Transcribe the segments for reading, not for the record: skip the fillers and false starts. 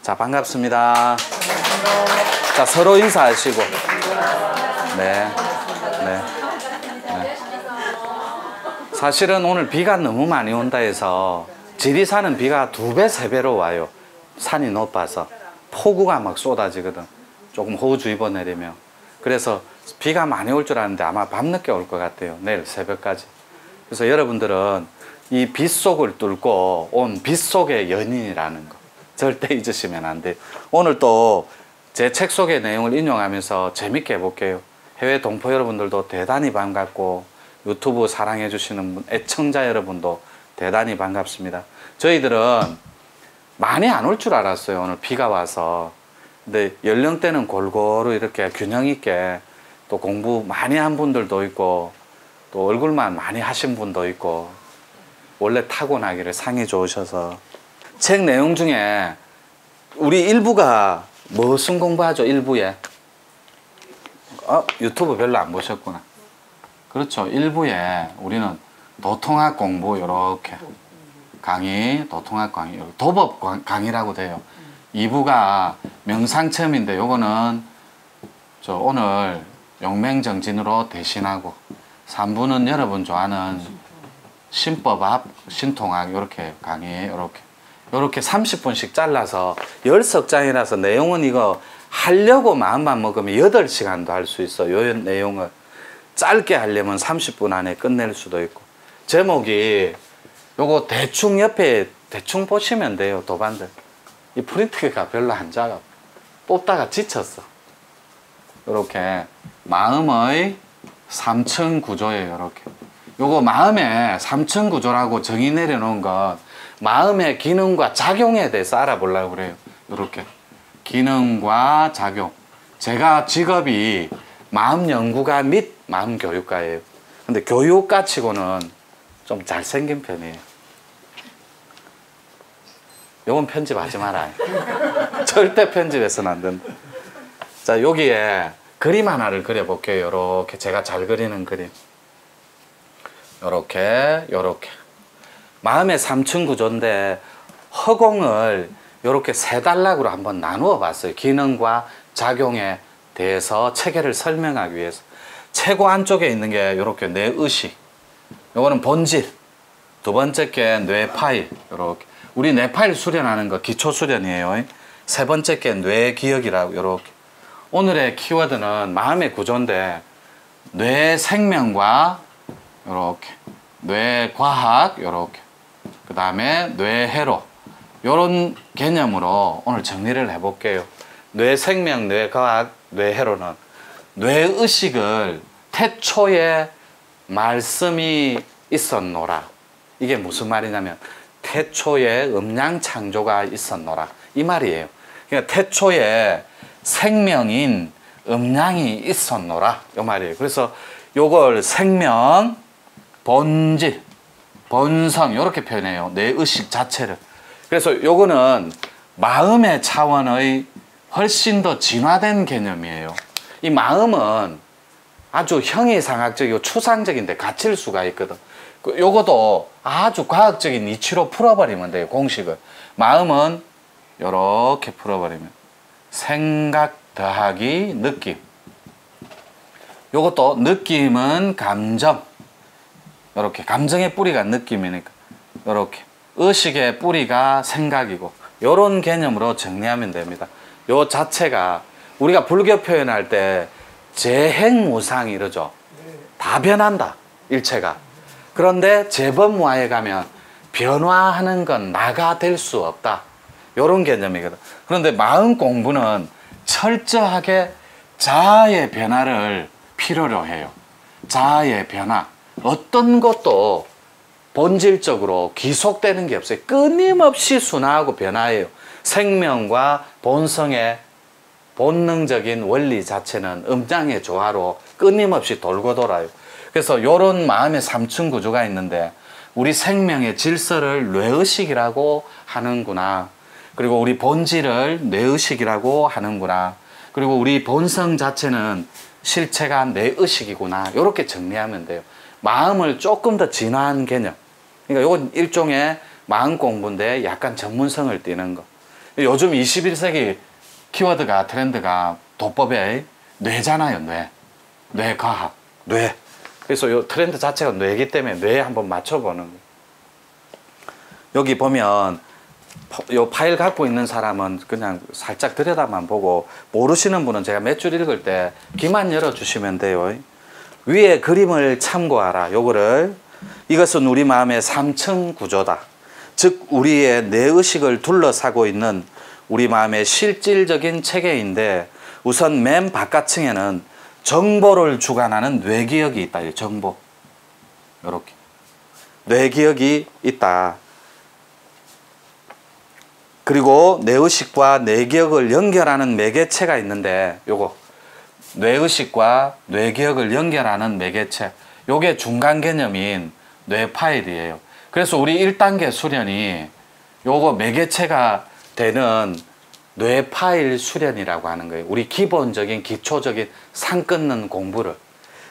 자, 반갑습니다. 자, 서로 인사하시고. 네. 네. 네. 사실은 오늘 비가 너무 많이 온다 해서 지리산은 비가 2배, 3배로 와요. 산이 높아서. 폭우가 막 쏟아지거든. 조금 호우주의보 내리면. 그래서 비가 많이 올 줄 알았는데 아마 밤늦게 올 것 같아요. 내일 새벽까지. 그래서 여러분들은 이 빗속을 뚫고 온 빗속의 연인이라는 거 절대 잊으시면 안 돼요. 오늘 또 제 책 속의 내용을 인용하면서 재밌게 해볼게요. 해외 동포 여러분들도 대단히 반갑고 유튜브 사랑해 주시는 애청자 여러분도 대단히 반갑습니다. 저희들은 많이 안 올 줄 알았어요. 오늘 비가 와서. 근데 연령대는 골고루 이렇게 균형 있게 또 공부 많이 한 분들도 있고 또 얼굴만 많이 하신 분도 있고 원래 타고나기를 상이 좋으셔서. 책 내용 중에 우리 일부가 무슨 공부하죠? 일부에 유튜브 별로 안 보셨구나. 그렇죠. 일부에 우리는 도통학 공부 이렇게 강의, 도통학 강의, 도법 강의라고 돼요. 2부가 명상체험인데 요거는 저 오늘 용맹정진으로 대신하고 3부는 여러분 좋아하는 신법학, 신통학 이렇게 강의 요렇게 30분씩 잘라서 10석장이라서 내용은 이거 하려고 마음만 먹으면 8시간도 할 수 있어. 요 내용을 짧게 하려면 30분 안에 끝낼 수도 있고. 제목이 요거 대충 옆에 대충 보시면 돼요. 도반들 이 프린트가 별로 안 작아. 뽑다가 지쳤어. 요렇게 마음의 3층 구조예요. 요렇게 요거 마음의 3층 구조라고 정의 내려놓은 건 마음의 기능과 작용에 대해서 알아보려고 그래요. 요렇게 기능과 작용. 제가 직업이 마음 연구가 및 마음 교육가예요. 근데 교육가 치고는 좀 잘생긴 편이에요. 요건 편집하지 마라. 절대 편집해서는 안 된다. 자, 여기에 그림 하나를 그려볼게요. 요렇게 제가 잘 그리는 그림. 요렇게 마음의 3층 구조인데 허공을 요렇게 3단락으로 한번 나누어 봤어요. 기능과 작용에 대해서 체계를 설명하기 위해서. 최고 안쪽에 있는 게 요렇게 뇌의식, 요거는 본질. 두 번째 게 뇌파일. 요렇게 우리 뇌파일 수련하는 거 기초 수련이에요. 세 번째 게 뇌기억이라고. 요렇게 오늘의 키워드는 마음의 구조인데 뇌생명과 요렇게 뇌과학 요렇게 그 다음에 뇌회로 요런 개념으로 오늘 정리를 해볼게요. 뇌생명, 뇌과학, 뇌회로는 뇌의식을 태초에 말씀이 있었노라. 이게 무슨 말이냐면 태초에 음양창조가 있었노라 이 말이에요. 그러니까 태초에 생명인 음양이 있었노라 이 말이에요. 그래서 요걸 생명, 본질, 본성 이렇게 표현해요. 뇌의식 자체를. 그래서 요거는 마음의 차원의 훨씬 더 진화된 개념이에요. 이 마음은 아주 형이상학적이고 추상적인데 갇힐 수가 있거든. 요것도 아주 과학적인 이치로 풀어버리면 돼요. 공식을. 마음은 요렇게 풀어버리면 생각 더하기 느낌. 요것도 느낌은 감정. 요렇게 감정의 뿌리가 느낌이니까 요렇게 의식의 뿌리가 생각이고 요런 개념으로 정리하면 됩니다. 요 자체가 우리가 불교 표현할 때 재행무상 이러죠. 다 변한다 일체가. 그런데 재범무화에 가면 변화하는 건 나가 될 수 없다 요런 개념이거든. 그런데 마음 공부는 철저하게 자아의 변화를 필요로 해요. 자아의 변화. 어떤 것도 본질적으로 기속되는 게 없어요. 끊임없이 순화하고 변화해요. 생명과 본성의 본능적인 원리 자체는 음양의 조화로 끊임없이 돌고 돌아요. 그래서 이런 마음의 3층 구조가 있는데 우리 생명의 질서를 뇌의식이라고 하는구나. 그리고 우리 본질을 뇌의식이라고 하는구나. 그리고 우리 본성 자체는 실체가 뇌의식이구나. 이렇게 정리하면 돼요. 마음을 조금 더 진화한 개념. 그러니까 이건 일종의 마음 공부인데 약간 전문성을 띠는 거. 요즘 21세기 키워드가 트렌드가 도법의 뇌잖아요. 뇌과학, 뇌. 그래서 요 트렌드 자체가 뇌이기 때문에 뇌에 한번 맞춰보는 거예요. 여기 보면 요 파일 갖고 있는 사람은 그냥 살짝 들여다만 보고, 모르시는 분은 제가 몇 줄 읽을 때 귀만 열어주시면 돼요. 위에 그림을 참고하라. 요거를, 이것은 우리 마음의 3층 구조다. 즉 우리의 뇌의식을 둘러싸고 있는 우리 마음의 실질적인 체계인데, 우선 맨 바깥층에는 정보를 주관하는 뇌기억이 있다. 정보. 요렇게 뇌기억이 있다. 그리고 뇌의식과 뇌기억을 연결하는 매개체가 있는데, 요거 뇌의식과 뇌기억을 연결하는 매개체, 요게 중간 개념인 뇌 파일이에요. 그래서 우리 1단계 수련이 요거 매개체가 되는 뇌 파일 수련이라고 하는 거예요. 우리 기본적인 기초적인 산 끊는 공부를.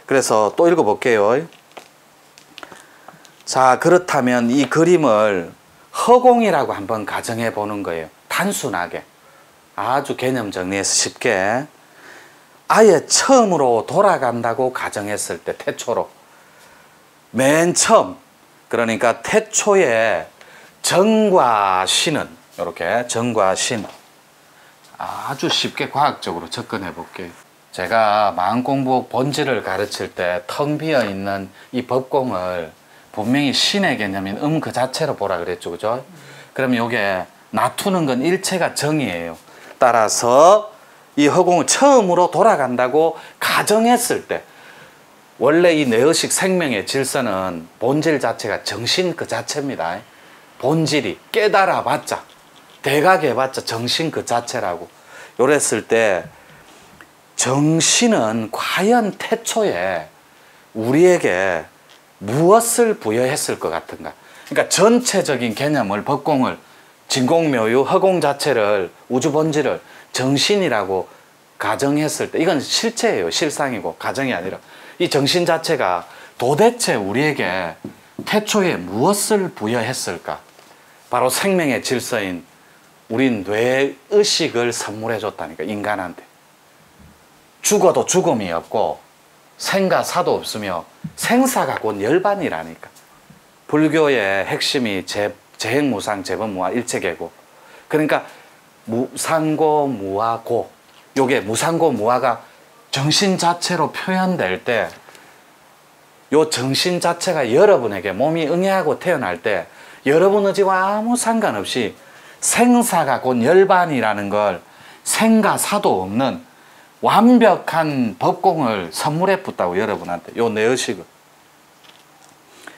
그래서 또 읽어볼게요. 자, 그렇다면 이 그림을 허공이라고 한번 가정해 보는 거예요. 단순하게, 아주 개념 정리해서 쉽게, 아예 처음으로 돌아간다고 가정했을 때, 태초로, 맨 처음, 그러니까 태초에 정과 신은, 이렇게 정과 신, 아주 쉽게 과학적으로 접근해 볼게요. 제가 마음공부 본질을 가르칠 때 텅 비어 있는 이 법공을 분명히 신의 개념인 그 자체로 보라 그랬죠. 그죠? 그러면 요게 놔두는 건 일체가 정이에요. 따라서 이 허공을 처음으로 돌아간다고 가정했을 때, 원래 이 뇌의식 생명의 질서는 본질 자체가 정신 그 자체입니다. 본질이 깨달아봤자, 대각해봤자 정신 그 자체라고. 요랬을 때 정신은 과연 태초에 우리에게 무엇을 부여했을 것 같은가. 그러니까 전체적인 개념을, 법공을, 진공묘유, 허공 자체를, 우주 본질을 정신이라고 가정했을 때, 이건 실체예요. 실상이고 가정이 아니라, 이 정신 자체가 도대체 우리에게 태초에 무엇을 부여했을까. 바로 생명의 질서인 우린 뇌의식을 선물해 줬다니까. 인간한테 죽어도 죽음이 없고 생과 사도 없으며 생사가 곧 열반이라니까. 불교의 핵심이 재행무상 재범무화 일체계고, 그러니까 무상고 무화고, 요게 무상고 무화가 정신 자체로 표현될 때, 요 정신 자체가 여러분에게 몸이 응애하고 태어날 때 여러분 의지와 아무 상관없이 생사가 곧 열반이라는 걸, 생과 사도 없는 완벽한 법공을 선물해 줬다고. 여러분한테 요 뇌의식을.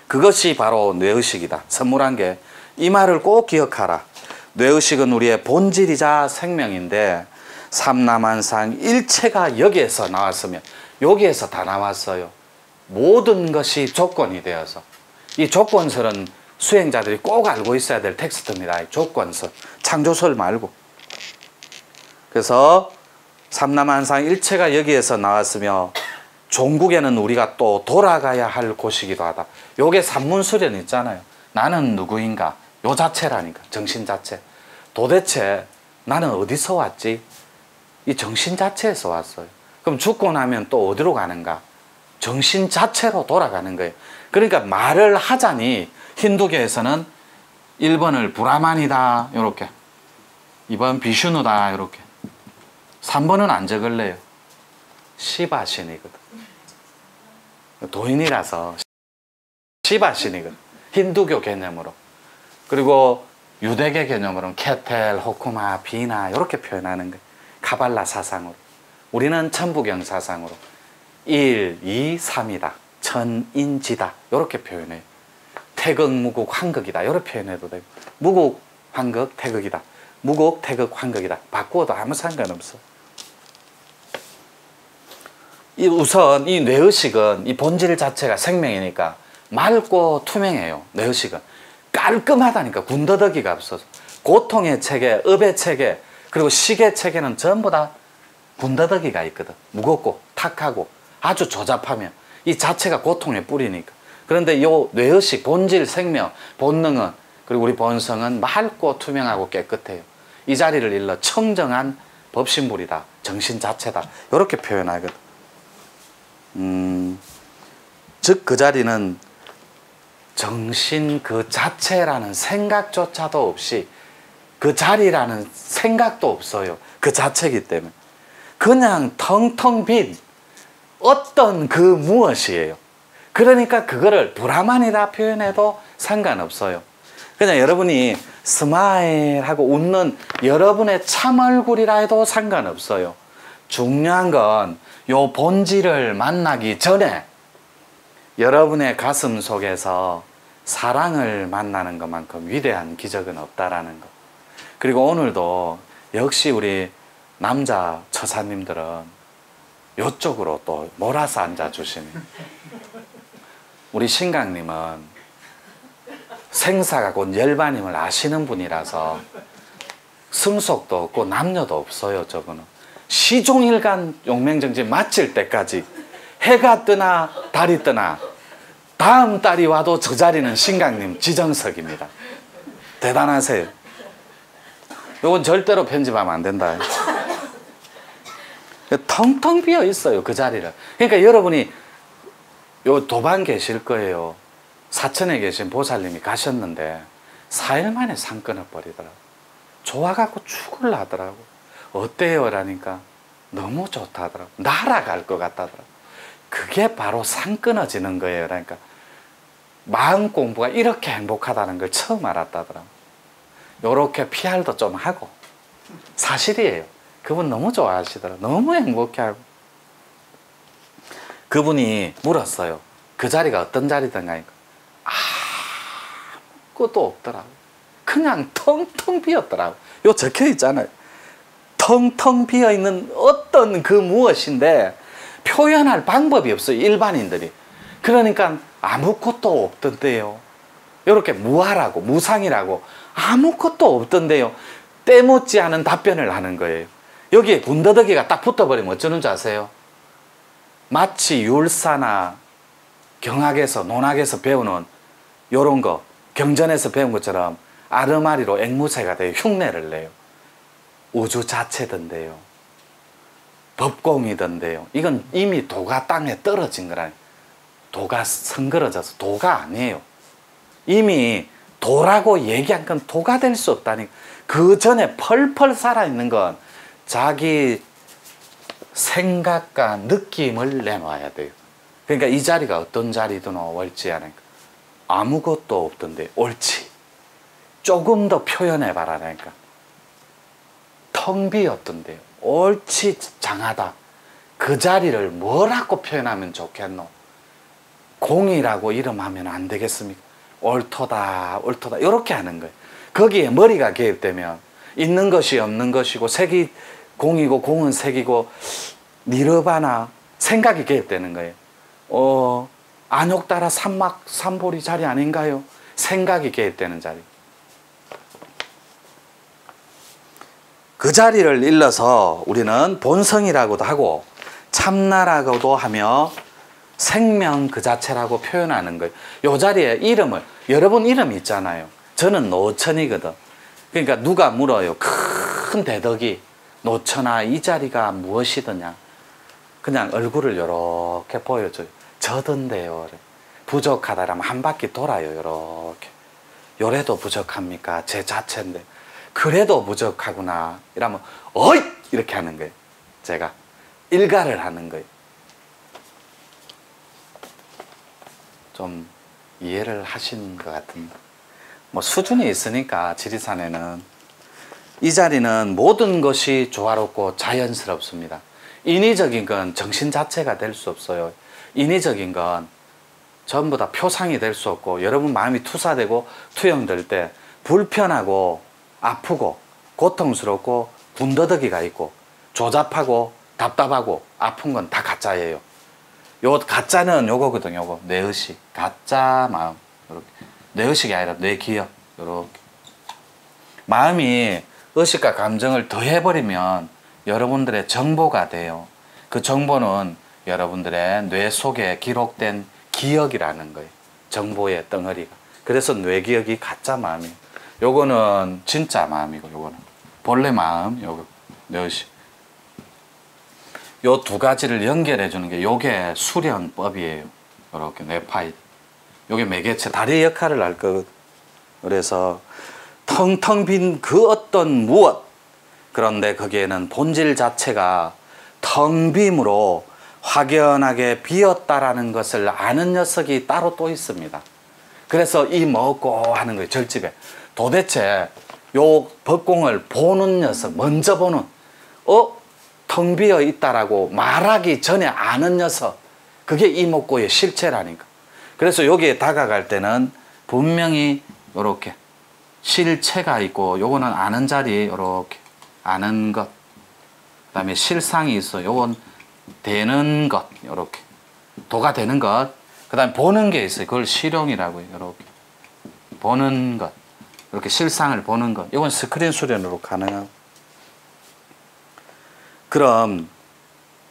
그것이 바로 뇌의식이다. 선물한 게. 이 말을 꼭 기억하라. 뇌의식은 우리의 본질이자 생명인데, 삼라만상 일체가 여기에서 나왔으면, 여기에서 다 나왔어요. 모든 것이 조건이 되어서. 이 조건설은 수행자들이 꼭 알고 있어야 될 텍스트입니다. 조건설, 창조설 말고. 그래서 삼라만상 일체가 여기에서 나왔으며, 종국에는 우리가 또 돌아가야 할 곳이기도 하다. 요게 산문수련 있잖아요. 나는 누구인가, 요 자체라니까. 정신 자체. 도대체 나는 어디서 왔지? 이 정신 자체에서 왔어요. 그럼 죽고 나면 또 어디로 가는가? 정신 자체로 돌아가는 거예요. 그러니까 말을 하자니 힌두교에서는 1번을 브라만이다 이렇게, 2번 비슈누다 이렇게, 3번은 안 적을래요. 시바신이거든. 도인이라서 시바신이거든. 힌두교 개념으로. 그리고 유대계 개념으로는 케텔, 호쿠마, 비나 이렇게 표현하는 거예요. 카발라 사상으로. 우리는 천부경 사상으로 1, 2, 3이다. 천인지다. 이렇게 표현해요. 태극, 무극, 환극이다. 이렇게 표현해도 되고, 무극, 환극, 태극이다. 무극, 태극, 환극이다. 바꾸어도 아무 상관없어. 우선 이 뇌의식은, 이 본질 자체가 생명이니까 맑고 투명해요. 뇌의식은 깔끔하다니까. 군더더기가 없어서. 고통의 체계, 업의 체계, 그리고 식의 체계는 전부 다 군더더기가 있거든. 무겁고 탁하고 아주 조잡하면 이 자체가 고통의 뿌리니까. 그런데 이 뇌의식, 본질, 생명, 본능은, 그리고 우리 본성은 맑고 투명하고 깨끗해요. 이 자리를 일러 청정한 법신불이다. 정신 자체다. 이렇게 표현하거든. 즉 그 자리는 정신 그 자체라는 생각조차도 없이 그 자리라는 생각도 없어요. 그 자체이기 때문에 그냥 텅텅 빈 어떤 그 무엇이에요. 그러니까 그거를 브라만이라 표현해도 상관없어요. 그냥 여러분이 스마일하고 웃는 여러분의 참 얼굴이라 해도 상관없어요. 중요한 건 요 본질을 만나기 전에 여러분의 가슴 속에서 사랑을 만나는 것만큼 위대한 기적은 없다라는 것. 그리고 오늘도 역시 우리 남자 처사님들은 요쪽으로 또 몰아서 앉아주시네. 우리 신강님은 생사가 곧 열반임을 아시는 분이라서 승속도 없고 남녀도 없어요. 저분은 시종일관 용맹정진 마칠 때까지 해가 뜨나 달이 뜨나 다음 달이 와도 저 자리는 신강님 지정석입니다. 대단하세요. 이건 절대로 편집하면 안 된다. 텅텅 비어 있어요. 그 자리를. 그러니까 여러분이 요 도반 계실 거예요. 사천에 계신 보살님이 가셨는데 4일 만에 상 끊어버리더라고. 좋아갖고 죽을라 하더라고. 어때요? 라니까 너무 좋다더라고. 날아갈 것 같다더라고. 그게 바로 상 끊어지는 거예요. 그러니까 마음 공부가 이렇게 행복하다는 걸 처음 알았다더라고. 요렇게 PR도 좀 하고. 사실이에요. 그분 너무 좋아하시더라고. 너무 행복해하고. 그분이 물었어요. 그 자리가 어떤 자리던가. 아무것도 없더라고. 그냥 텅텅 비었더라고. 요 적혀 있잖아요. 텅텅 비어있는 어떤 그 무엇인데 표현할 방법이 없어요. 일반인들이. 그러니까 아무것도 없던데요. 이렇게 무하라고 무상이라고 아무것도 없던데요. 때묻지 않은 답변을 하는 거예요. 여기에 군더더기가 딱 붙어버리면 어쩌는 줄 아세요? 마치 율사나 경학에서 논학에서 배우는 요런 거 경전에서 배운 것처럼 아르마리로 앵무새가 돼요. 흉내를 내요. 우주 자체던데요. 법공이던데요. 이건 이미 도가 땅에 떨어진 거라. 도가 성그러져서 도가 아니에요. 이미 도라고 얘기한 건 도가 될 수 없다니. 그 전에 펄펄 살아있는 건 자기 생각과 느낌을 내놔야 돼요. 그러니까 이 자리가 어떤 자리든 옳지 않으니까 아무것도 없던데 옳지. 조금 더 표현해봐라. 그러니까 텅 비었던데요. 옳지 장하다. 그 자리를 뭐라고 표현하면 좋겠노? 공이라고 이름하면 안 되겠습니까? 옳도다 옳도다 이렇게 하는 거예요. 거기에 머리가 개입되면 있는 것이 없는 것이고 색이 공이고 공은 색이고 니르바나 생각이 개입되는 거예요. 안욕따라 삼막 삼보리 자리 아닌가요? 생각이 개입되는 자리. 그 자리를 일러서 우리는 본성이라고도 하고 참나라고도 하며 생명 그 자체라고 표현하는 거예요. 이 자리에 이름을, 여러분 이름이 있잖아요. 저는 노천이거든. 그러니까 누가 물어요. 큰 대덕이 노천아 이 자리가 무엇이더냐. 그냥 얼굴을 이렇게 보여줘요. 저던데요. 부족하다라면 한 바퀴 돌아요. 이렇게. 요래도 부족합니까? 제 자체인데. 그래도 부족하구나. 이러면 어이! 이렇게 하는 거예요. 제가 일가를 하는 거예요. 좀 이해를 하신 것 같은데. 뭐 수준이 있으니까 지리산에는 이 자리는 모든 것이 조화롭고 자연스럽습니다. 인위적인 건 정신 자체가 될 수 없어요. 인위적인 건 전부 다 표상이 될 수 없고 여러분 마음이 투사되고 투영될 때 불편하고 아프고 고통스럽고 군더더기가 있고 조잡하고 답답하고 아픈 건 다 가짜예요. 요 가짜는 요거거든요. 요거 뇌의식, 가짜 마음. 요렇게. 뇌의식이 아니라 뇌기억. 요렇게. 마음이 의식과 감정을 더해버리면 여러분들의 정보가 돼요. 그 정보는 여러분들의 뇌 속에 기록된 기억이라는 거예요. 정보의 덩어리가. 그래서 뇌기억이 가짜 마음이에요. 요거는 진짜 마음이고 요거는. 본래 마음, 요 뇌의식. 요 두 가지를 연결해 주는 게 요게 수련법이에요. 요렇게 뇌파이. 요게 매개체, 다리 역할을 할 거거든. 그래서 텅텅 빈 그 어떤 무엇, 그런데 거기에는 본질 자체가 텅 빔으로 확연하게 비었다라는 것을 아는 녀석이 따로 또 있습니다. 그래서 이 먹고 하는 거예요. 절집에. 도대체 요 법공을 보는 녀석, 먼저 보는, 텅 비어 있다라고 말하기 전에 아는 녀석, 그게 이목고의 실체라니까. 그래서 여기에 다가갈 때는 분명히 요렇게 실체가 있고, 요거는 아는 자리, 요렇게 아는 것, 그 다음에 실상이 있어. 요건 되는 것, 요렇게 도가 되는 것, 그 다음에 보는 게 있어요. 그걸 실용이라고 해요. 요렇게 보는 것, 이렇게 실상을 보는 것, 이건 스크린 수련으로 가능하고. 그럼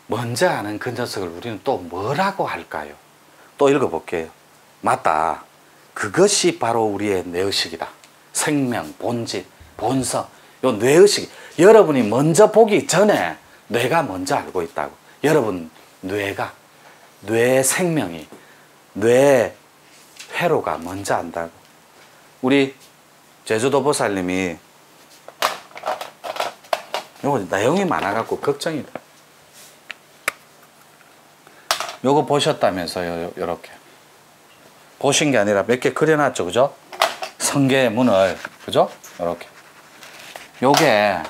먼저 아는 그 녀석을 우리는 또 뭐라고 할까요? 또 읽어볼게요. 맞다. 그것이 바로 우리의 뇌의식이다. 생명, 본질, 본성, 요 뇌의식. 여러분이 먼저 보기 전에 뇌가 먼저 알고 있다고. 여러분 뇌가, 뇌 생명이, 뇌 회로가 먼저 안다고. 우리 제주도 보살님이, 요거 내용이 많아갖고 걱정이다. 요거 보셨다면서요. 요렇게 보신 게 아니라 몇 개 그려놨죠, 그죠? 성계의 문을, 그죠? 요렇게. 요게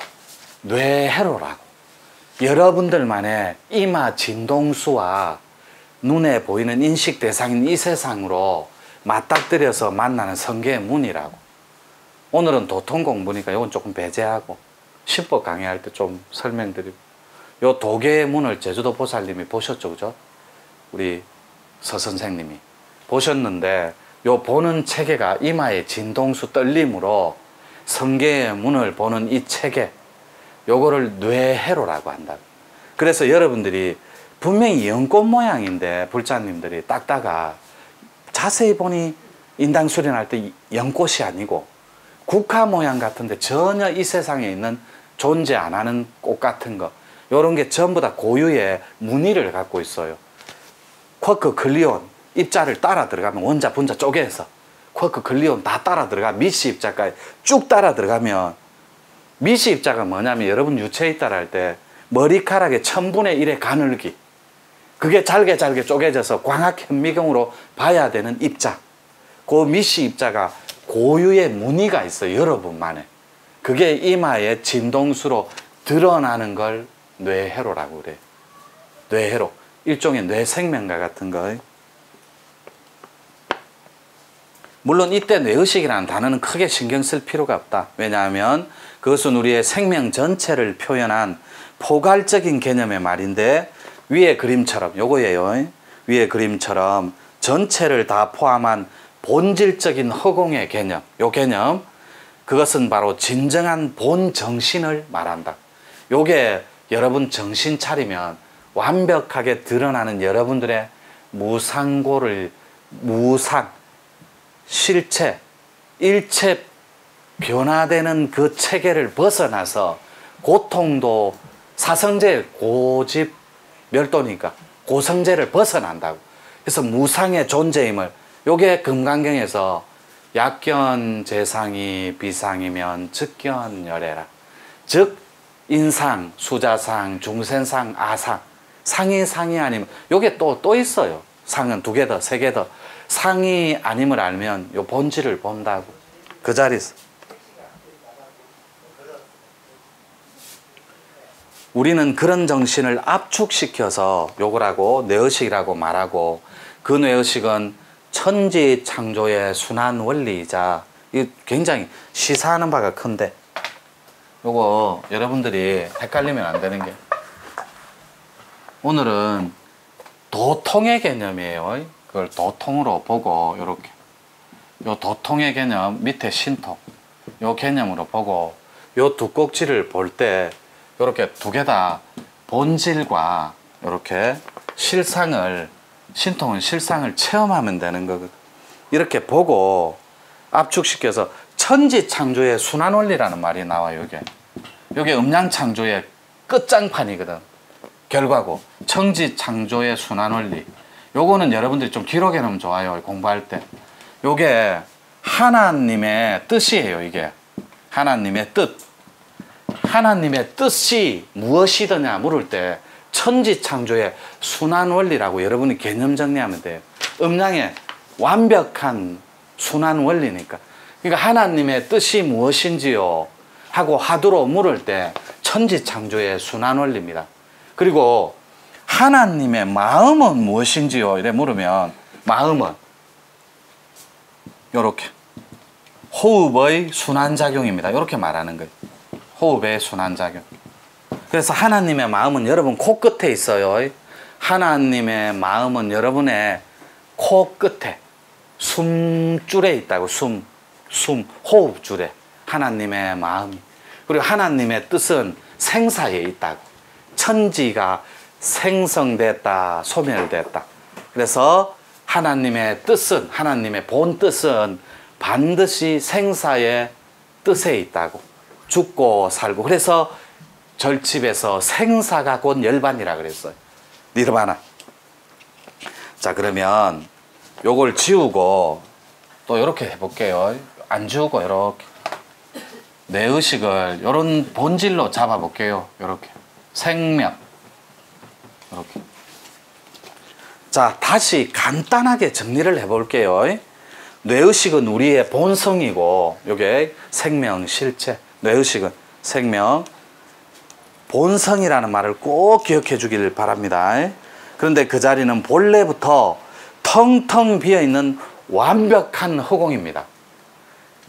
뇌회로라고. 여러분들만의 이마 진동수와 눈에 보이는 인식 대상인 이 세상으로 맞닥뜨려서 만나는 성계의 문이라고. 오늘은 도통 공부니까 이건 조금 배제하고 신법 강의할 때 좀 설명드리고. 요 도계의 문을 제주도 보살님이 보셨죠, 그죠? 우리 서 선생님이 보셨는데, 요 보는 체계가 이마의 진동수 떨림으로 성계의 문을 보는 이 체계, 요거를 뇌회로라고 한다. 그래서 여러분들이 분명히 연꽃 모양인데 불자님들이 닦다가 자세히 보니 인당 수련할 때 연꽃이 아니고 국화 모양 같은데 전혀 이 세상에 있는 존재 안 하는 꽃 같은 거, 요런 게 전부 다 고유의 무늬를 갖고 있어요. 쿼크 글리온 입자를 따라 들어가면 원자 분자 쪼개서 쿼크 글리온 다 따라 들어가 미시 입자까지 쭉 따라 들어가면, 미시 입자가 뭐냐면 여러분 유체 입자를 할 때 머리카락의 1000분의 1의 가늘기, 그게 잘게 쪼개져서 광학 현미경으로 봐야 되는 입자, 그 미시 입자가 고유의 무늬가 있어요. 여러분만의. 그게 이마의 진동수로 드러나는 걸 뇌회로라고 그래요. 뇌회로, 일종의 뇌생명과 같은 거. 물론 이때 뇌의식이라는 단어는 크게 신경 쓸 필요가 없다. 왜냐하면 그것은 우리의 생명 전체를 표현한 포괄적인 개념의 말인데, 위의 그림처럼, 요거예요. 위의 그림처럼 전체를 다 포함한 본질적인 허공의 개념, 요 개념, 그것은 바로 진정한 본정신을 말한다. 요게 여러분 정신 차리면 완벽하게 드러나는 여러분들의 무상고를, 무상, 실체, 일체 변화되는 그 체계를 벗어나서 고통도 사성제 고집 멸도니까 고성제를 벗어난다고. 그래서 무상의 존재임을, 요게 금강경에서 약견 재상이 비상이면 즉견열애라. 즉 인상, 수자상, 중생상, 아상, 상이 아니면, 요게 또 있어요. 상은 2개 더, 3개 더. 상이 아님을 알면 요 본질을 본다고. 그 자리에서 우리는 그런 정신을 압축시켜서 요거라고 뇌의식이라고 말하고, 그 뇌의식은 천지 창조의 순환 원리이자, 이 굉장히 시사하는 바가 큰데, 요거 여러분들이 헷갈리면 안 되는 게, 오늘은 도통의 개념이에요. 그걸 도통으로 보고, 요렇게 요 도통의 개념 밑에 신통, 요 개념으로 보고, 요 두 꼭지를 볼 때 요렇게 2개 다 본질과 요렇게 실상을, 신통은 실상을 체험하면 되는 거거든. 이렇게 보고 압축시켜서 천지 창조의 순환 원리라는 말이 나와요. 이게 요게 음양창조의 끝장판이거든. 결과고 천지창조의 순환원리. 요거는 여러분들이 좀 기록해 놓으면 좋아요. 공부할 때. 요게 하나님의 뜻이에요. 이게 하나님의 뜻. 하나님의 뜻이 무엇이더냐 물을 때 천지창조의 순환원리라고 여러분이 개념 정리하면 돼요. 음양의 완벽한 순환원리니까. 그러니까 하나님의 뜻이 무엇인지요 하고 하도록 물을 때 천지창조의 순환원리입니다. 그리고 하나님의 마음은 무엇인지요 이래 물으면 마음은 요렇게 호흡의 순환작용입니다. 이렇게 말하는 거예요. 호흡의 순환작용. 그래서 하나님의 마음은 여러분 코끝에 있어요. 하나님의 마음은 여러분의 코끝에 숨줄에 있다고. 숨 호흡줄에 하나님의 마음이. 그리고 하나님의 뜻은 생사에 있다고. 천지가 생성됐다 소멸됐다. 그래서 하나님의 뜻은 하나님의 본 뜻은 반드시 생사의 뜻에 있다고. 죽고 살고. 그래서 절집에서 생사가 곧 열반이라 그랬어요. 니르바나. 자 그러면 요걸 지우고 또 이렇게 해볼게요. 안 지우고 이렇게 내 의식을 요런 본질로 잡아볼게요. 이렇게 생명 이렇게. 자 다시 간단하게 정리를 해볼게요. 뇌의식은 우리의 본성이고 요게 생명 실체. 뇌의식은 생명 본성이라는 말을 꼭 기억해 주길 바랍니다. 그런데 그 자리는 본래부터 텅텅 비어있는 완벽한 허공입니다.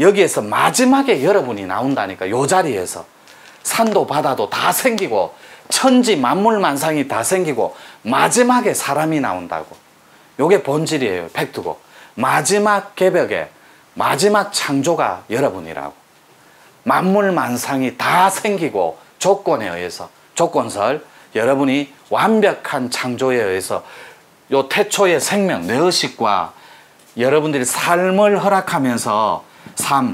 여기에서 마지막에 여러분이 나온다니까. 요 자리에서 산도 바다도 다 생기고 천지 만물 만상이 다 생기고 마지막에 사람이 나온다고. 요게 본질이에요. 팩트고. 마지막 개벽에 마지막 창조가 여러분이라고. 만물 만상이 다 생기고 조건에 의해서 조건설 여러분이 완벽한 창조에 의해서 요 태초의 생명 뇌의식과 여러분들이 삶을 허락하면서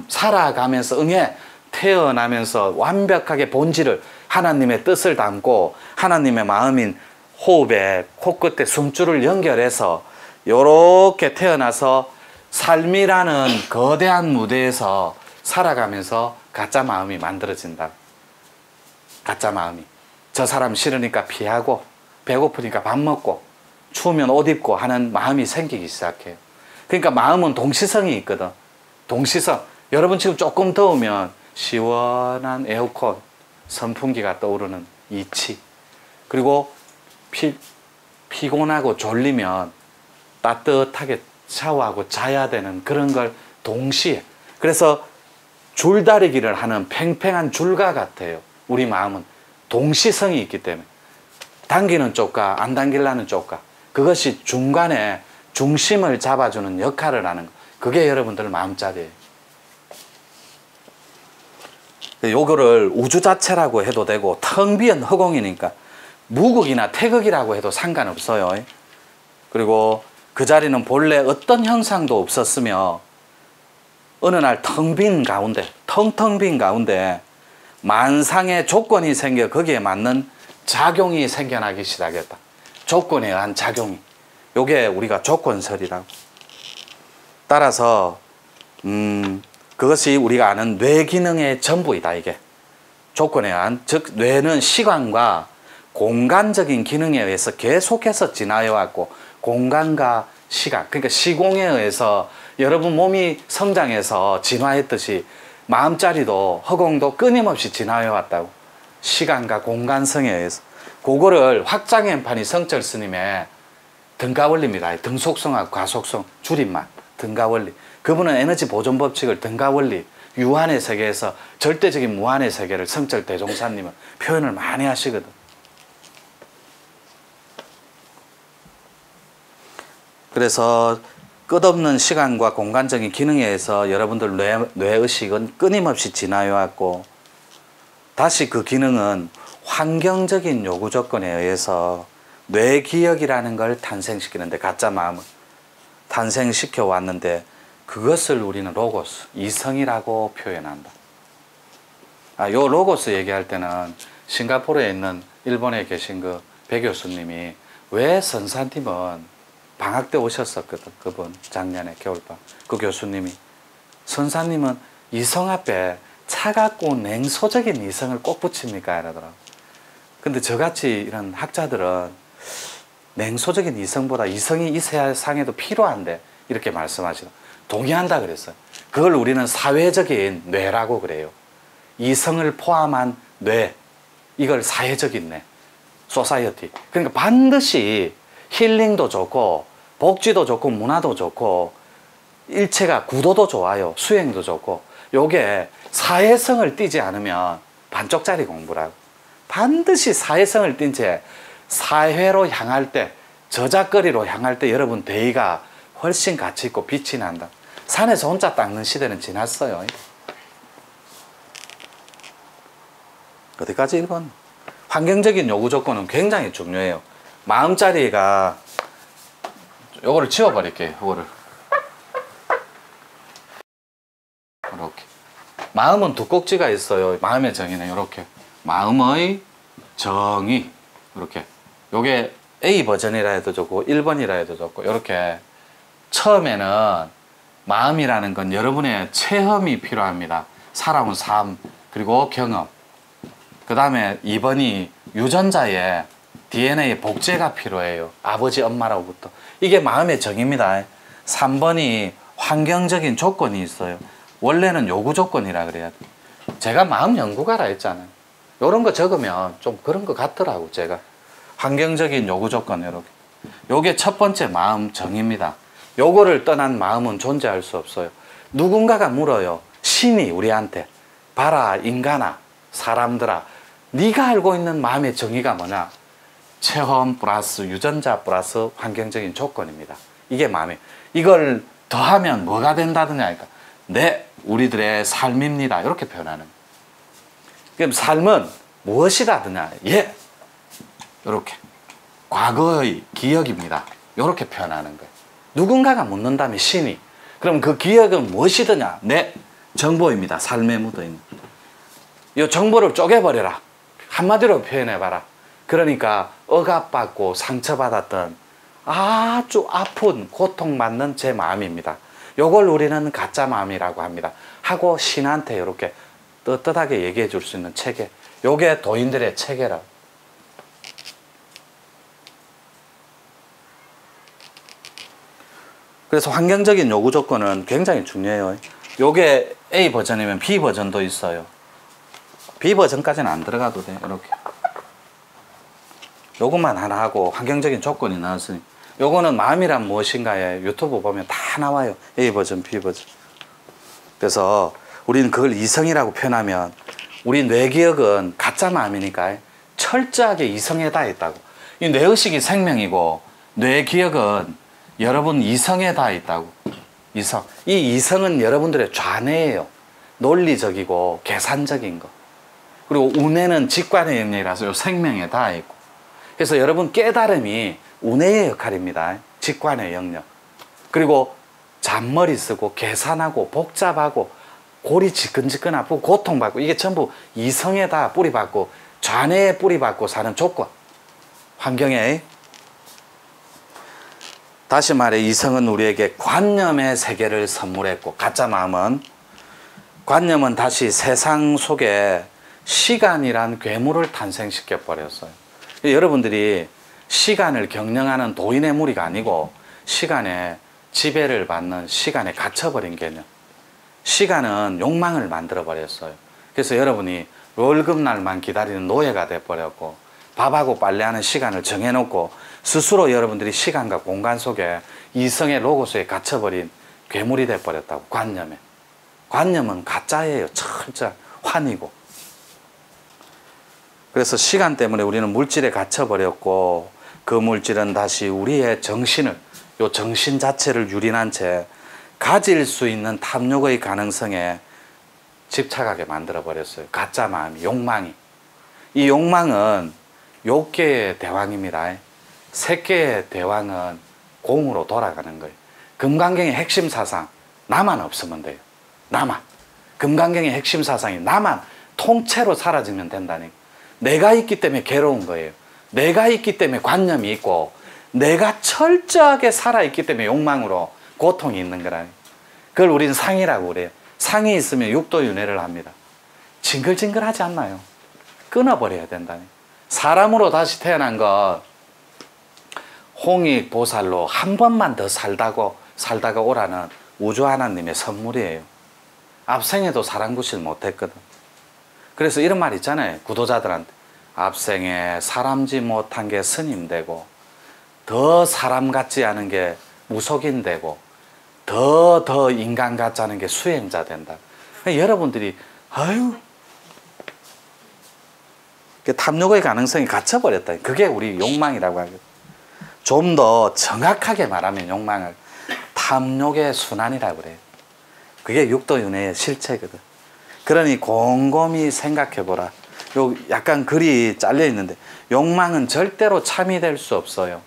살아가면서 응해 태어나면서 완벽하게 본질을 하나님의 뜻을 담고 하나님의 마음인 호흡에 코끝에 숨줄을 연결해서 요렇게 태어나서 삶이라는 거대한 무대에서 살아가면서 가짜 마음이 만들어진다. 가짜 마음이. 저 사람 싫으니까 피하고 배고프니까 밥 먹고 추우면 옷 입고 하는 마음이 생기기 시작해요. 그러니까 마음은 동시성이 있거든. 동시성. 여러분 지금 조금 더우면 시원한 에어컨 선풍기가 떠오르는 이치. 그리고 피곤하고 졸리면 따뜻하게 샤워하고 자야 되는 그런 걸 동시에. 그래서 줄다리기를 하는 팽팽한 줄과 같아요. 우리 마음은 동시성이 있기 때문에 당기는 쪽과 안 당기려는 쪽과 그것이 중간에 중심을 잡아주는 역할을 하는 거. 그게 여러분들 마음자리예요. 요거를 우주 자체라고 해도 되고 텅 비은 허공이니까 무극이나 태극이라고 해도 상관없어요. 그리고 그 자리는 본래 어떤 형상도 없었으며 어느 날 텅 빈 가운데 텅텅 빈 가운데 만상의 조건이 생겨 거기에 맞는 작용이 생겨나기 시작했다. 조건에 의한 작용이. 요게 우리가 조건설이라고. 따라서 그것이 우리가 아는 뇌 기능의 전부이다. 이게 조건에 의한. 즉 뇌는 시간과 공간적인 기능에 의해서 계속해서 진화해 왔고 공간과 시간 그러니까 시공에 의해서 여러분 몸이 성장해서 진화했듯이 마음자리도 허공도 끊임없이 진화해 왔다고. 시간과 공간성에 의해서. 그거를 확장현판이 성철 스님의 등가원리입니다. 등속성하고 가속성 줄임말 등가원리. 그분은 에너지 보존 법칙을 등가원리 유한의 세계에서 절대적인 무한의 세계를 성철 대종사님은 표현을 많이 하시거든. 그래서 끝없는 시간과 공간적인 기능에 의해서 여러분들 뇌의식은 끊임없이 진화해 왔고 다시 그 기능은 환경적인 요구 조건에 의해서 뇌기억이라는 걸 탄생시키는데 가짜 마음을 탄생시켜 왔는데 그것을 우리는 로고스, 이성이라고 표현한다. 요 로고스 얘기할 때는 싱가포르에 있는 일본에 계신 그 배 교수님이 왜 선사님은 방학 때 오셨었거든. 그분 작년에 겨울방 그 교수님이 선사님은 이성 앞에 차갑고 냉소적인 이성을 꼭 붙입니까? 이러더라고. 근데 저같이 이런 학자들은 냉소적인 이성보다 이성이 이 세상에도 필요한데 이렇게 말씀하시더. 동의한다 그랬어요. 그걸 우리는 사회적인 뇌라고 그래요. 이성을 포함한 뇌, 이걸 사회적인 뇌, 소사이어티. 그러니까 반드시 힐링도 좋고 복지도 좋고 문화도 좋고 일체가 구도도 좋아요. 수행도 좋고 요게 사회성을 띠지 않으면 반쪽짜리 공부라고. 반드시 사회성을 띈 채 사회로 향할 때, 저작거리로 향할 때 여러분 대의가 훨씬 가치 있고 빛이 난다. 산에서 혼자 닦는 시대는 지났어요. 어디까지 1번? 환경적인 요구 조건은 굉장히 중요해요. 마음자리가 요거를 지워버릴게요. 요거를 이렇게. 마음은 두 꼭지가 있어요. 마음의 정의는 이렇게. 마음의 정의 이렇게. 요게 A 버전이라 해도 좋고 1번이라 해도 좋고 이렇게. 처음에는 마음이라는 건 여러분의 체험이 필요합니다. 살아온 삶 그리고 경험. 그 다음에 2번이 유전자의 DNA 복제가 필요해요. 아버지 엄마로부터. 이게 마음의 정의입니다. 3번이 환경적인 조건이 있어요. 원래는 요구 조건이라 그래야 돼. 제가 마음 연구가라 했잖아요. 요런 거 적으면 좀 그런 거 같더라고. 제가 환경적인 요구 조건 이렇게. 요게 첫 번째 마음 정의입니다. 요거를 떠난 마음은 존재할 수 없어요. 누군가가 물어요. 신이 우리한테 봐라 인간아 사람들아 네가 알고 있는 마음의 정의가 뭐냐? 체험 플러스 유전자 플러스 환경적인 조건입니다. 이게 마음이에요. 이걸 더하면 뭐가 된다느냐 하니까 우리들의 삶입니다. 이렇게 표현하는. 그럼 삶은 무엇이라느냐? 예, 이렇게 과거의 기억입니다. 이렇게 표현하는 거예요. 누군가가 묻는다면 신이. 그럼 그 기억은 무엇이더냐? 정보입니다. 삶에 묻어있는. 이 정보를 쪼개버려라. 한마디로 표현해봐라. 그러니까 억압받고 상처받았던 아주 아픈 고통받는 제 마음입니다. 요걸 우리는 가짜 마음이라고 합니다. 하고 신한테 이렇게 떳떳하게 얘기해 줄 수 있는 체계. 요게 도인들의 체계라. 그래서 환경적인 요구 조건은 굉장히 중요해요. 요게 A 버전이면 B 버전도 있어요. B 버전까지는 안 들어가도 돼. 이렇게. 요것만 하나 하고 환경적인 조건이 나왔으니 요거는 마음이란 무엇인가에 유튜브 보면 다 나와요. A 버전, B 버전. 그래서 우리는 그걸 이성이라고 표현하면 우리 뇌기억은 가짜 마음이니까 철저하게 이성에 다 있다고. 이 뇌의식이 생명이고 뇌기억은 여러분 이성에 다 있다고. 이성. 이 이성은 여러분들의 좌뇌예요. 논리적이고 계산적인 거. 그리고 우뇌는 직관의 영역이라서 요 생명에 다 있고. 그래서 여러분 깨달음이 우뇌의 역할입니다. 직관의 영역. 그리고 잔머리 쓰고 계산하고 복잡하고 골이 지끈지끈 아프고 고통받고 이게 전부 이성에 다 뿌리받고 좌뇌에 뿌리받고 사는 조건. 환경에. 다시 말해 이성은 우리에게 관념의 세계를 선물했고 가짜 마음은 관념은 다시 세상 속에 시간이란 괴물을 탄생시켜 버렸어요. 여러분들이 시간을 경영하는 도인의 무리가 아니고 시간에 지배를 받는 시간에 갇혀버린 개념. 시간은 욕망을 만들어 버렸어요. 그래서 여러분이 월급날만 기다리는 노예가 돼버렸고 밥하고 빨래하는 시간을 정해놓고 스스로 여러분들이 시간과 공간 속에 이성의 로고스에 갇혀버린 괴물이 돼버렸다고. 관념에. 관념은 가짜예요. 철저한 환이고. 그래서 시간 때문에 우리는 물질에 갇혀버렸고 그 물질은 다시 우리의 정신을, 요 정신 자체를 유린한 채 가질 수 있는 탐욕의 가능성에 집착하게 만들어버렸어요. 가짜 마음이, 욕망이. 이 욕망은 욕계의 대왕입니다. 색계의 대왕은 공으로 돌아가는 거예요. 금강경의 핵심 사상, 나만 없으면 돼요. 나만. 금강경의 핵심 사상이 나만 통째로 사라지면 된다니까. 내가 있기 때문에 괴로운 거예요. 내가 있기 때문에 관념이 있고, 내가 철저하게 살아있기 때문에 욕망으로 고통이 있는 거라니. 그걸 우리는 상이라고 그래요. 상이 있으면 육도윤회를 합니다. 징글징글하지 않나요? 끊어버려야 된다니. 사람으로 다시 태어난 것, 홍익보살로 한 번만 더 살다가 오라는 우주 하나님의 선물이에요. 앞생에도 사랑구실 못했거든. 그래서 이런 말 있잖아요. 구도자들한테. 앞생에 사람지 못한 게 스님 되고, 더 사람 같지 않은 게 무속인 되고, 더 인간 같지 않은 게 수행자 된다. 여러분들이 아유, 탐욕의 가능성이 갇혀버렸다. 그게 우리 욕망이라고 하거든. 좀 더 정확하게 말하면 욕망을 탐욕의 순환이라고 그래요. 그게 육도윤회의 실체거든. 그러니 곰곰이 생각해보라. 요 약간 글이 잘려 있는데, 욕망은 절대로 참이 될 수 없어요.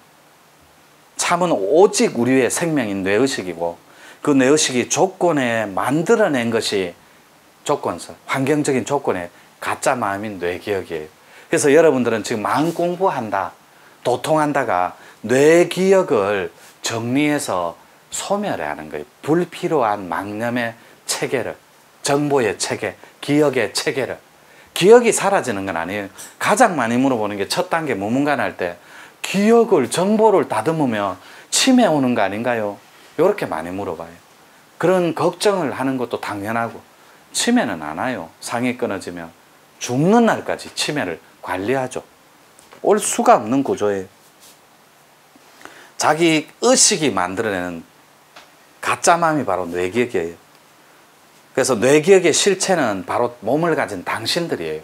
참은 오직 우리의 생명인 뇌의식이고, 그 뇌의식이 조건에 만들어낸 것이 조건서, 환경적인 조건에 가짜 마음인 뇌기억이에요. 그래서 여러분들은 지금 마음 공부한다, 도통한다가 뇌기억을 정리해서 소멸해야 하는 거예요. 불필요한 망념의 체계를, 정보의 체계, 기억의 체계를. 기억이 사라지는 건 아니에요. 가장 많이 물어보는 게 첫 단계 무문관 할 때 기억을, 정보를 다듬으면 치매 오는 거 아닌가요? 이렇게 많이 물어봐요. 그런 걱정을 하는 것도 당연하고, 치매는 안 와요. 상이 끊어지면 죽는 날까지 치매를 관리하죠. 올 수가 없는 구조예요. 자기 의식이 만들어내는 가짜 마음이 바로 뇌기억이에요. 그래서 뇌기억의 실체는 바로 몸을 가진 당신들이에요.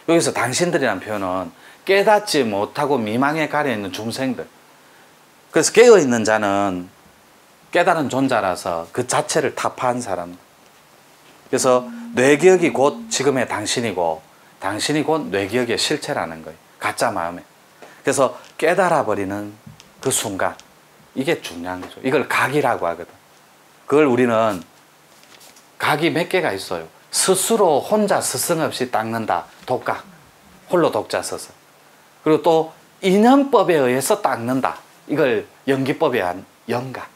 여기서 당신들이라는 표현은 깨닫지 못하고 미망에 가려있는 중생들. 그래서 깨어있는 자는 깨달은 존재라서 그 자체를 타파한 사람. 그래서 뇌기억이 곧 지금의 당신이고, 당신이 곧 뇌기억의 실체라는 거예요. 가짜 마음에. 그래서 깨달아버리는 그 순간, 이게 중요한 거죠. 이걸 각이라고 하거든. 그걸 우리는 각이 몇 개가 있어요. 스스로 혼자 스승 없이 닦는다. 독각. 홀로 독자 서서. 그리고 또 인연법에 의해서 닦는다. 이걸 연기법에 한 연각.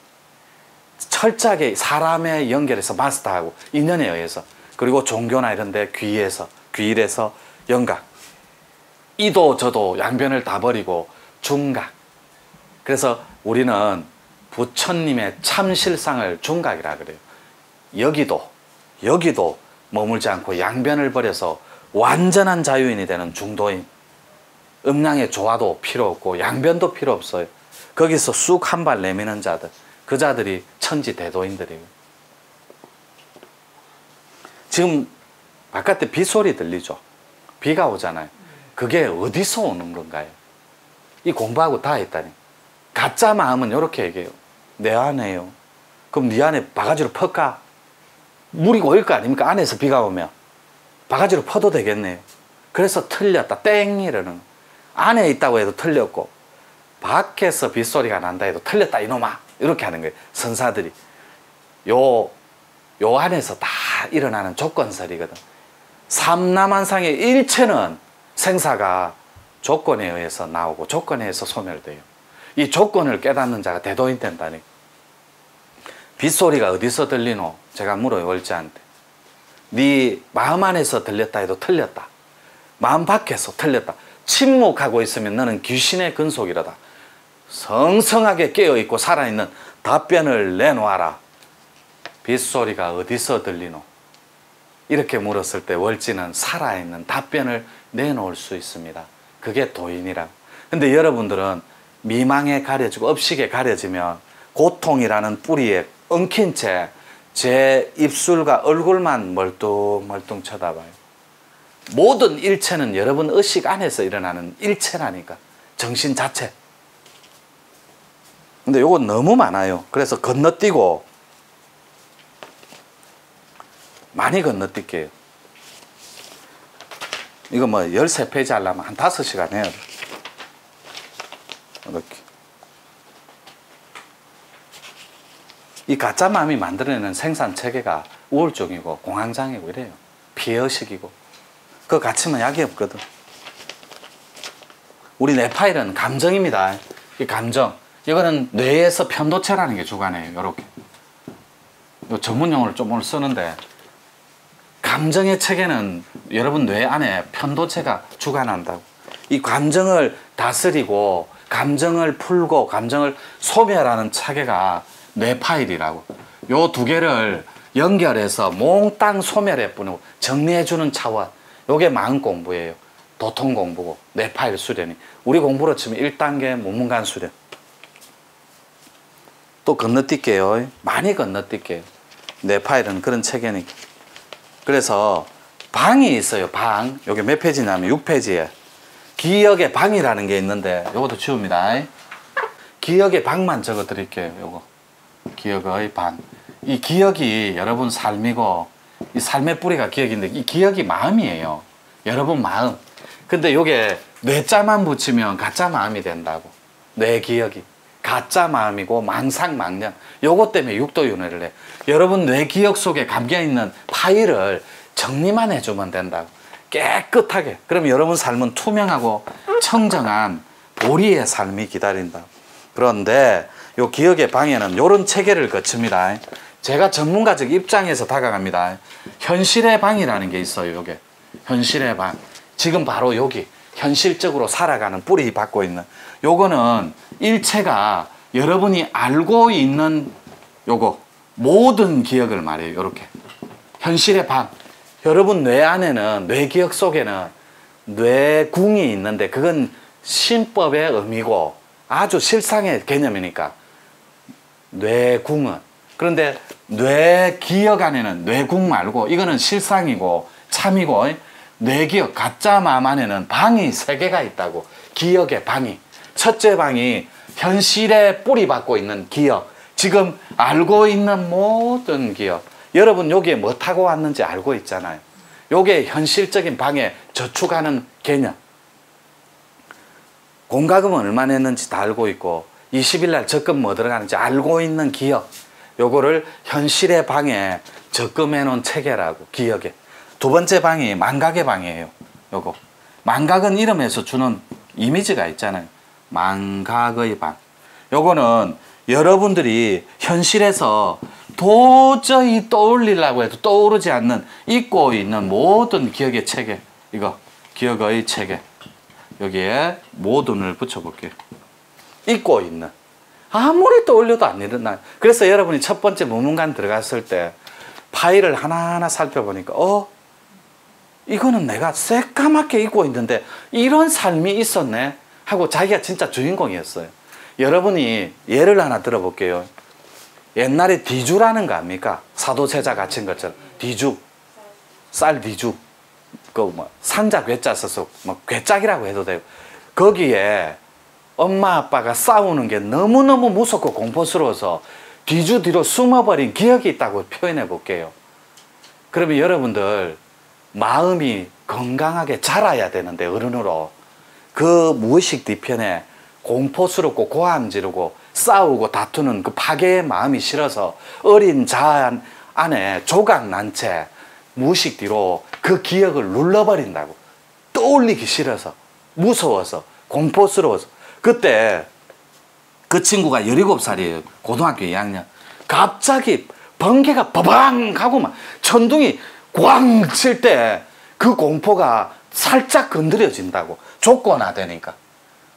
철저하게 사람의 연결해서 마스터하고 인연에 의해서. 그리고 종교나 이런 데 귀일해서 연각. 이도 저도 양변을 다 버리고 중각. 그래서 우리는 부처님의 참실상을 중각이라 그래요. 여기도 머물지 않고 양변을 버려서 완전한 자유인이 되는 중도인. 음양의 조화도 필요 없고 양변도 필요 없어요. 거기서 쑥 한 발 내미는 자들, 그 자들이 천지 대도인들이에요. 지금 바깥에 빗소리 들리죠? 비가 오잖아요. 그게 어디서 오는 건가요? 이 공부하고 다 했다니. 가짜 마음은 이렇게 얘기해요. 내 안에요. 그럼 네 안에 바가지로 퍼까? 물이 고일 거 아닙니까? 안에서 비가 오면 바가지로 퍼도 되겠네요. 그래서 틀렸다 땡 이러는. 안에 있다고 해도 틀렸고 밖에서 빗소리가 난다 해도 틀렸다 이놈아, 이렇게 하는 거예요. 선사들이 요 안에서 다 일어나는 조건설이거든. 삼라만상의 일체는 생사가 조건에 의해서 나오고 조건에 의해서 소멸돼요. 이 조건을 깨닫는 자가 대도인 된다니. 빗소리가 어디서 들리노? 제가 물어요, 월지한테. 네 마음 안에서 들렸다 해도 틀렸다. 마음 밖에서 틀렸다. 침묵하고 있으면 너는 귀신의 근속이라다. 성성하게 깨어있고 살아있는 답변을 내놓아라. 빗소리가 어디서 들리노? 이렇게 물었을 때 월지는 살아있는 답변을 내놓을 수 있습니다. 그게 도인이라. 근데 여러분들은 미망에 가려지고 업식에 가려지면 고통이라는 뿌리에 엉킨 채 제 입술과 얼굴만 멀뚱멀뚱 쳐다봐요. 모든 일체는 여러분 의식 안에서 일어나는 일체라니까. 정신 자체. 근데 요건 너무 많아요. 그래서 건너뛰고 많이 건너뛸게요. 이거 뭐 13페이지 하려면 한 5시간 해야 돼. 이렇게. 이 가짜 마음이 만들어내는 생산 체계가 우울증이고 공황장애고 이래요. 피해의식이고. 그거 갇히면 약이 없거든. 우리 뇌 파일은 감정입니다. 이 감정. 이거는 뇌에서 편도체라는 게 주관해요. 요렇게. 요 전문 용어를 좀 오늘 쓰는데, 감정의 체계는 여러분 뇌 안에 편도체가 주관한다고. 이 감정을 다스리고 감정을 풀고 감정을 소멸하는 체계가 뇌 파일이라고. 요 두 개를 연결해서 몽땅 소멸해 뿌리고 정리해주는 차원. 요게 마음 공부예요. 도통 공부고 뇌 파일 수련이. 우리 공부로 치면 1단계 문문간 수련. 또 건너뛸게요. 많이 건너뛸게요. 뇌 파일은 그런 체계니까. 그래서 방이 있어요. 방. 요게 몇 페이지냐면 6페이지에 기억의 방이라는 게 있는데 요것도 지웁니다. 기억의 방만 적어 드릴게요. 요거 기억의 방. 이 기억이 여러분 삶이고 이 삶의 뿌리가 기억인데 이 기억이 마음이에요. 여러분 마음. 근데 요게 뇌자만 붙이면 가짜 마음이 된다고. 뇌 기억이 가짜 마음이고 망상망령. 요것 때문에 육도윤회를 해. 여러분 뇌 기억 속에 감겨있는 파일을 정리만 해주면 된다고. 깨끗하게. 그럼 여러분 삶은 투명하고 청정한 보리의 삶이 기다린다. 그런데 요 기억의 방에는 요런 체계를 거칩니다. 제가 전문가적 입장에서 다가갑니다. 현실의 방이라는 게 있어요. 요게 현실의 방. 지금 바로 여기 현실적으로 살아가는 뿌리 받고 있는 요거는 일체가 여러분이 알고 있는 요거 모든 기억을 말해요. 요렇게 현실의 방. 여러분 뇌 안에는 뇌 기억 속에는 뇌궁이 있는데 그건 신법의 의미고 아주 실상의 개념이니까 뇌궁은. 그런데 뇌 기억 안에는 뇌궁 말고 이거는 실상이고 참이고 뇌기억 가짜 마음 안에는 방이 3개가 있다고. 기억의 방이. 첫째 방이 현실에 뿌리 받고 있는 기억. 지금 알고 있는 모든 기억. 여러분 여기에 뭐 타고 왔는지 알고 있잖아요. 요게 현실적인 방에 저축하는 개념. 공과금은 얼마 냈는지 다 알고 있고 20일 날 적금 뭐 들어가는지 알고 있는 기억. 요거를 현실의 방에 적금해 놓은 체계라고. 기억에. 두 번째 방이 망각의 방이에요. 요거. 망각은 이름에서 주는 이미지가 있잖아요. 망각의 방. 요거는 여러분들이 현실에서 도저히 떠올리려고 해도 떠오르지 않는 잊고 있는 모든 기억의 체계. 이거 기억의 체계. 여기에 모든을 붙여볼게요. 잊고 있는. 아무리 떠올려도 안 일어나요. 그래서 여러분이 첫 번째 문문관 들어갔을 때 파일을 하나하나 살펴보니까 이거는 내가 새까맣게 잊고 있는데 이런 삶이 있었네 하고 자기가 진짜 주인공이었어요. 여러분이 예를 하나 들어볼게요. 옛날에 디주라는 거 압니까? 사도세자 갇힌 것처럼 디주, 쌀 디주, 그 뭐 산자 괴짜 써서 뭐 괴짝이라고 해도 되고 거기에 엄마 아빠가 싸우는 게 너무너무 무섭고 공포스러워서 뒤주 뒤로 숨어버린 기억이 있다고 표현해 볼게요. 그러면 여러분들 마음이 건강하게 자라야 되는데 어른으로 그 무의식 뒤편에 공포스럽고 고함 지르고 싸우고 다투는 그 파괴의 마음이 싫어서 어린 자아 안에 조각 난 채 무의식 뒤로 그 기억을 눌러버린다고. 떠올리기 싫어서 무서워서 공포스러워서. 그때 그 친구가 17살이에요. 고등학교 2학년. 갑자기 번개가 버방 하고 막 천둥이 꽝 칠 때 그 공포가 살짝 건드려진다고. 족고나되니까.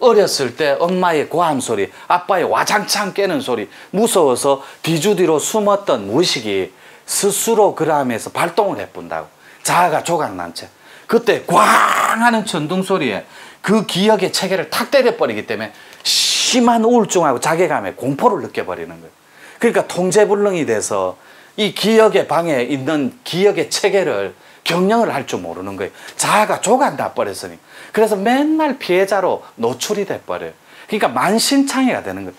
어렸을 때 엄마의 고함 소리, 아빠의 와장창 깨는 소리, 무서워서 뒤주뒤로 숨었던 무의식이 스스로 그라음에서 발동을 해본다고. 자아가 조각난 채. 그때 꽝 하는 천둥 소리에 그 기억의 체계를 탁 때려버리기 때문에 심한 우울증하고 자괴감에 공포를 느껴버리는 거예요. 그러니까 통제불능이 돼서 이 기억의 방에 있는 기억의 체계를 경영을 할 줄 모르는 거예요. 자아가 조각 나버렸으니. 그래서 맨날 피해자로 노출이 돼버려요. 그러니까 만신창이가 되는 거예요.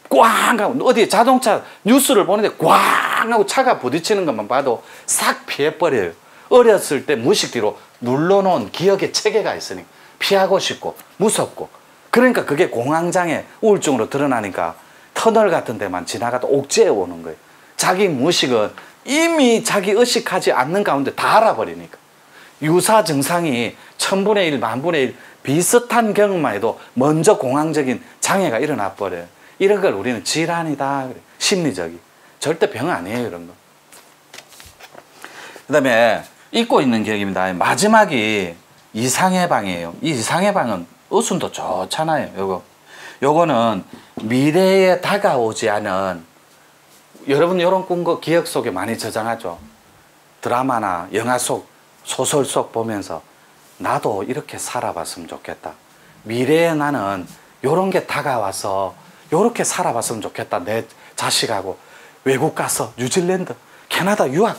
꽝 하고 어디 자동차 뉴스를 보는데 꽝 하고 차가 부딪히는 것만 봐도 싹 피해버려요. 어렸을 때 무의식 뒤로 눌러놓은 기억의 체계가 있으니 피하고 싶고 무섭고. 그러니까 그게 공황장애 우울증으로 드러나니까 터널 같은 데만 지나가도 옥죄어 오는 거예요. 자기 무의식은 이미 자기 의식하지 않는 가운데 다 알아버리니까. 유사 증상이 1000분의 1, 10,000분의 1 비슷한 경험만 해도 먼저 공황적인 장애가 일어나 버려요. 이런 걸 우리는 질환이다. 그래. 심리적이. 절대 병 아니에요, 이런 거. 그 다음에 잊고 있는 기억입니다. 마지막이 이상의 방이에요. 이 이상의 방은 어순도 좋잖아요. 요거는 미래에 다가오지 않은, 여러분 이런 꿈 기억 속에 많이 저장하죠. 드라마나 영화 속, 소설 속 보면서 나도 이렇게 살아봤으면 좋겠다. 미래에 나는 요런 게 다가와서 요렇게 살아봤으면 좋겠다. 내 자식하고 외국 가서 뉴질랜드, 캐나다 유학,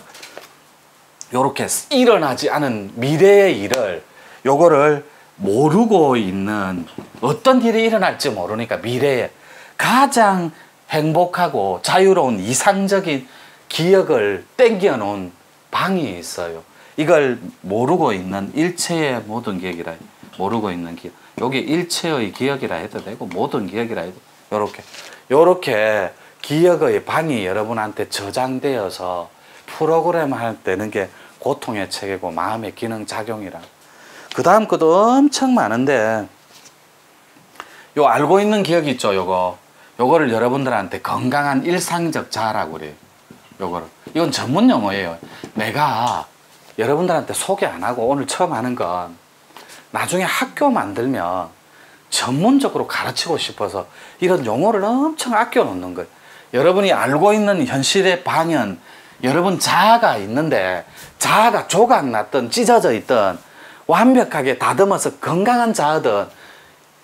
요렇게 일어나지 않은 미래의 일을, 요거를 모르고 있는, 어떤 일이 일어날지 모르니까 미래에 가장 행복하고 자유로운 이상적인 기억을 땡겨 놓은 방이 있어요. 이걸 모르고 있는 일체의 모든 기억이라, 모르고 있는 기억. 여기 일체의 기억이라 해도 되고 모든 기억이라 해도 요렇게 기억의 방이 여러분한테 저장되어서 프로그램 할 때는 게 고통의 체계고 마음의 기능 작용이라. 그 다음 것도 엄청 많은데, 요 알고 있는 기억이 있죠. 요거를 여러분들한테 건강한 일상적 자아라고 그래요. 이건 전문 용어예요. 내가 여러분들한테 소개 안 하고 오늘 처음 하는 건 나중에 학교 만들면 전문적으로 가르치고 싶어서 이런 용어를 엄청 아껴 놓는 거예요. 여러분이 알고 있는 현실의 방은 여러분 자아가 있는데, 자아가 조각났든 찢어져 있든 완벽하게 다듬어서 건강한 자아든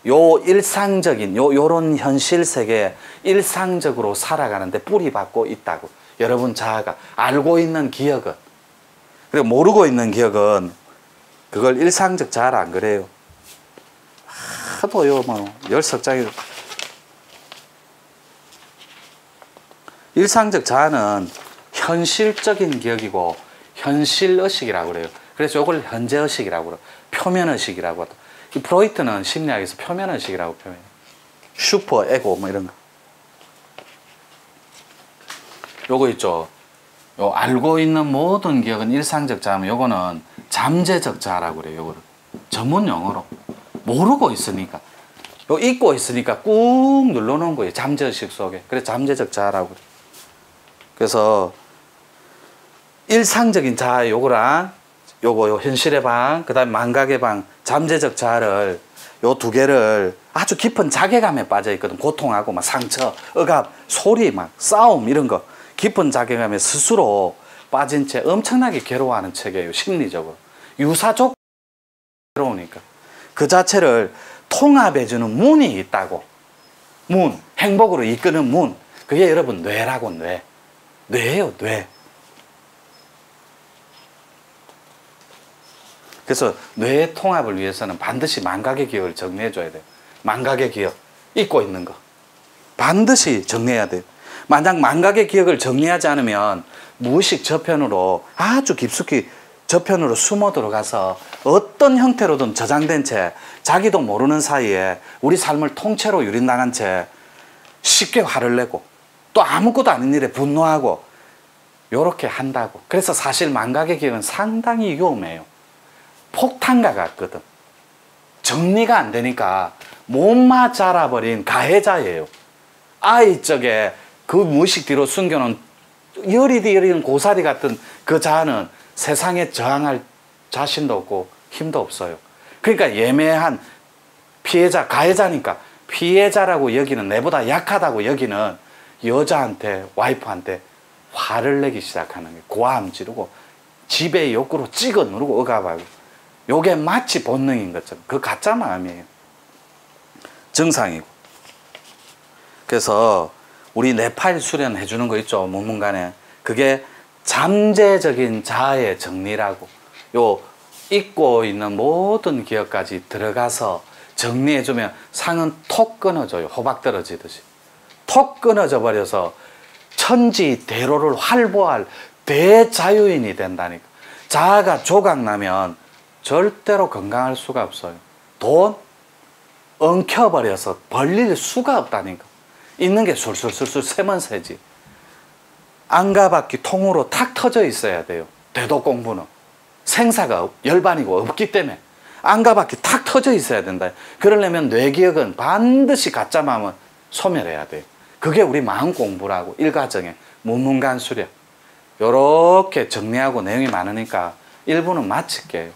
요 일상적인 요런 현실 세계에 일상적으로 살아가는데 뿌리박고 있다고. 여러분 자아가 알고 있는 기억은, 그리고 모르고 있는 기억은 그걸 일상적 자아라 안 그래요. 하도요 뭐 열석장이. 일상적 자아는 현실적인 기억이고 현실의식이라고 그래요. 그래서 이걸 현재의식이라고 그래요. 표면의식이라고 하죠. 이 프로이트는 심리학에서 표면의식이라고 표현해요. 슈퍼 에고 뭐 이런 거. 요거 있죠. 요 알고 있는 모든 기억은 일상적 자아면 요거는 잠재적 자아라고 그래요. 요거를 전문 용어로. 모르고 있으니까, 요 잊고 있으니까 꾹 눌러놓은 거예요. 잠재의식 속에. 그래서 잠재적 자아라고 그래요. 그래서 일상적인 자아 요거랑 요 현실의 방, 그 다음에 망각의 방, 잠재적 자아를, 요 두 개를 아주 깊은 자괴감에 빠져 있거든. 고통하고 막 상처, 억압, 소리, 막 싸움 이런 거 깊은 자괴감에 스스로 빠진 채 엄청나게 괴로워하는 체계예요. 심리적으로 유사적 괴로우니까 그 자체를 통합해주는 문이 있다고. 문, 행복으로 이끄는 문. 그게 여러분 뇌라고. 뇌예요, 뇌. 그래서 뇌의 통합을 위해서는 반드시 망각의 기억을 정리해줘야 돼요. 망각의 기억, 잊고 있는 거 반드시 정리해야 돼요. 만약 망각의 기억을 정리하지 않으면 무의식 저편으로, 아주 깊숙이 저편으로 숨어 들어가서 어떤 형태로든 저장된 채 자기도 모르는 사이에 우리 삶을 통째로 유린당한 채 쉽게 화를 내고 또 아무것도 아닌 일에 분노하고 요렇게 한다고. 그래서 사실 망각의 기억은 상당히 위험해요. 폭탄과 같거든. 정리가 안 되니까 못마 자라버린 가해자예요. 아이 쪽에 그 무의식 뒤로 숨겨놓은 여리는 고사리 같은 그 자아는 세상에 저항할 자신도 없고 힘도 없어요. 그러니까 예매한 피해자, 가해자니까 피해자라고 여기는, 내보다 약하다고 여기는 여자한테, 와이프한테 화를 내기 시작하는 거예요. 고함 지르고 지배의 욕구로 찍어 누르고 억압하고. 요게 마치 본능인 것처럼. 그 가짜 마음이에요. 정상이고. 그래서 우리 뇌파일 수련해 주는 거 있죠, 문문간에. 그게 잠재적인 자아의 정리라고. 요 잊고 있는 모든 기억까지 들어가서 정리해 주면 상은 톡 끊어져요. 호박 떨어지듯이 톡 끊어져 버려서 천지대로를 활보할 대자유인이 된다니까. 자아가 조각나면 절대로 건강할 수가 없어요. 돈 엉켜버려서 벌릴 수가 없다니까. 있는 게 술술술술 세면 새지. 안가바퀴 통으로 탁 터져 있어야 돼요. 대도 공부는. 생사가 열반이고 없기 때문에 안과 밖이 탁 터져 있어야 된다. 그러려면 뇌기억은 반드시 가짜마음은 소멸해야 돼요. 그게 우리 마음 공부라고 일과정에 문문간수력 요렇게 정리하고 내용이 많으니까 1부는 마칠게요.